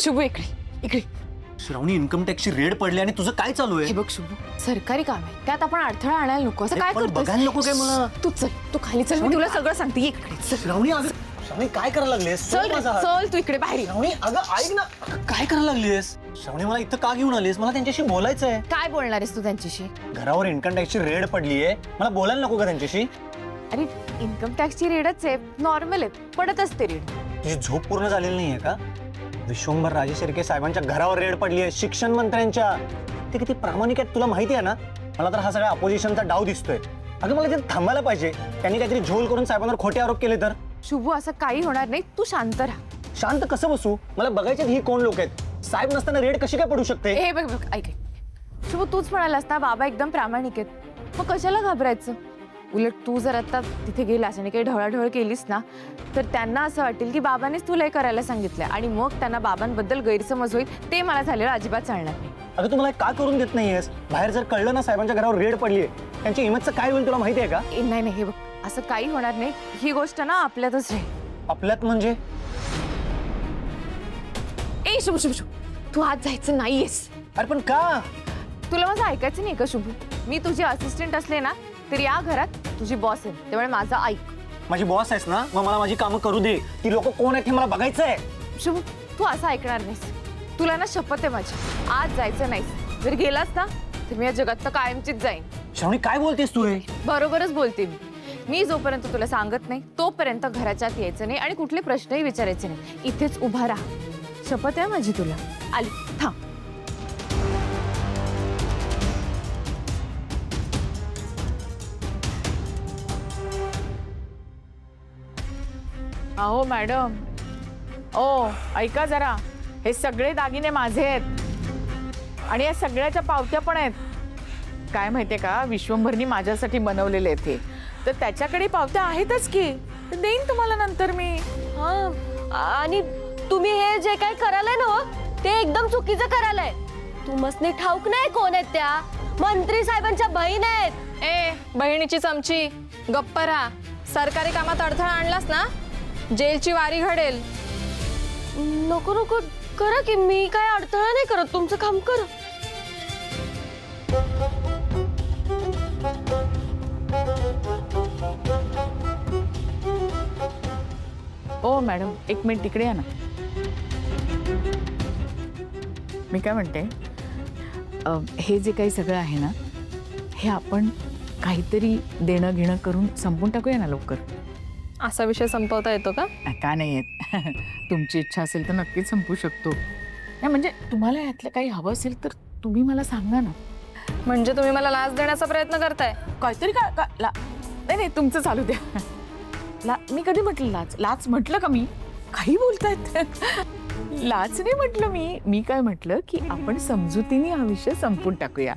शुभू इकडे इकडे. श्रावणी, इन्कम टॅक्सची रेड पडली आणि तुझं काय चालू हे आहे? बघ शुभू, सरकारी काम आहे, त्यात आपण अडथळा आणायला नको. असं काय पण करतोस? बघायला नको काय मला? तू चल, तू खाली चल, मी तुला सगळं सांगते. ये इकडे चल. श्रावणी, अगं श्रावणी काय करायला लागलीस? चल रे, चल तू इकडे बाहेर ये. श्रावणी, अगं ऐक ना, काय करायला लागलीस? श्रावणी, मला इथं का घेऊन आलीस? मला त्यांच्याशी बोलायचं आहे. काय बोलणार आहेस तू त्यांच्याशी? घरावर इन्कम टॅक्सची रेड पडली आहे, मला बोलायला नको का त्यांच्याशी? अरे इन्कम टॅक्सची रेडच आहे, नॉर्मल आहे, पडत असते रेड. तुझी झोप पूर्ण झालेली नाहीये का? विश्वंभर राजे शिर्के साहेबांच्या घरावर रेड पडली आहे, शिक्षण मंत्र्यांच्या. ते किती प्रामाणिक आहेत तुला माहिती आहे ना? मला तर हा सगळा अपोजिशनचा डाव दिसतोय. अगं मला ते थांबायला पाहिजे. त्यांनी काहीतरी झोल करून साहेबांवर खोटे आरोप केले तर? शुभू, असं काही होणार नाही, तू शांत राहा. शांत कसं बसू? मला बघायचे ही कोण लोक आहेत? साहेब नसताना रेड कशी काय पडू शकते? हे बघ बघ, ऐक ऐक. शुभू, तूच म्हणालास ना बाबा एकदम प्रामाणिक आहेत, मग कशाला घाबरायचं? उलट तू जर आता तिथे गेलास आणि काही ढवळाढवळ केलीस ना, तर त्यांना असं वाटेल की बाबांनीच तुला हे करायला सांगितलंय आणि मग त्यांना बाबांबद्दल गैरसमज होईल. ते मला झालेलं अजिबात चालणार नाही. अगं तू मला का करून देत नाहीयेस? बाहेर जर कळलं ना साहेबांच्या घरावर रेड पडली आहे, त्यांची इमेजचं काय होईल तुला माहिती आहे का? नाही नाही, हे बघ, असं काही होणार नाही. ही गोष्ट ना आपल्यातच राहील. आपल्यात म्हणजे? ए शुभू शुभू शुभू, तू आज जायचं नाहीयेस. अरे पण का? तुला माझं ऐकायचं नाही का शुभू? मी तुझी असिस्टंट असले ना, तर या घरात तुझी बॉस आहे, त्यामुळे माझं ऐक. माझी बॉस आहेस ना, मग मला माझी कामं करू दे. ती लोक कोण आहेत हे मला बघायचं आहे. शुभू, तू असं ऐकणार नाहीस. तुला ना शपथ आहे माझी, आज जायचं नाहीस. जर गेलास ना, तर मी या जगात तर कायमचीच जाईन. श्रावणी, काय बोलतेस तू हे? बरोबरच बोलते मी. मी जोपर्यंत तुला सांगत नाही तोपर्यंत घराच्या आत यायचं नाही आणि कुठले प्रश्नही विचारायचे नाही. इथेच उभा राहा. शपथ आहे माझी तुला. आली, थांब. अहो मॅडम, ओ ऐका जरा, हे सगळे दागिने माझे आहेत आणि या सगळ्याच्या पावत्या पण आहेत. काय माहितीये का, विश्वंभरनी माझ्यासाठी बनवलेले आहेत हे, तर त्याच्याकडे पावत्या आहेतच की, तर देईन तुम्हाला नंतर मी. आणि तुम्ही हे जे काय करायलाय ना, ते एकदम चुकीचं करायलाय. तुम्हाला ठाऊक नाही कोण आहेत त्या? मंत्री साहेबांच्या बहीण आहेत. ए बहिणीची चमची, गप्प राहा. सरकारी कामात अडथळा आणलास ना, जेलची वारी घडेल. नको नको करा की, मी काय अडथळा नाही करत, तुमचं काम करा. ओ मॅडम, एक मिनिट इकडे या ना. मी काय म्हणते, हे जे काही सगळं आहे ना, हे आपण काहीतरी देणं घेणं करून संपून टाकूया ना लवकर. असा विषय संपवता येतो का? का नाही येत? तुमची इच्छा असेल तर नक्कीच संपू शकतो. नाही म्हणजे तुम्हाला यातलं काही हवं असेल तर तुम्ही मला सांगा ना. म्हणजे तुम्ही मला लाच देण्याचा प्रयत्न करताय? काहीतरी नाही नाही, तुमचं चालू द्या. मी कधी म्हटलं लाच? लाच म्हटलं का मी? काही बोलतायत? लाच नाही म्हटलं मी. मी काय म्हटलं की आपण समजुतीने हा विषय संपून टाकूया.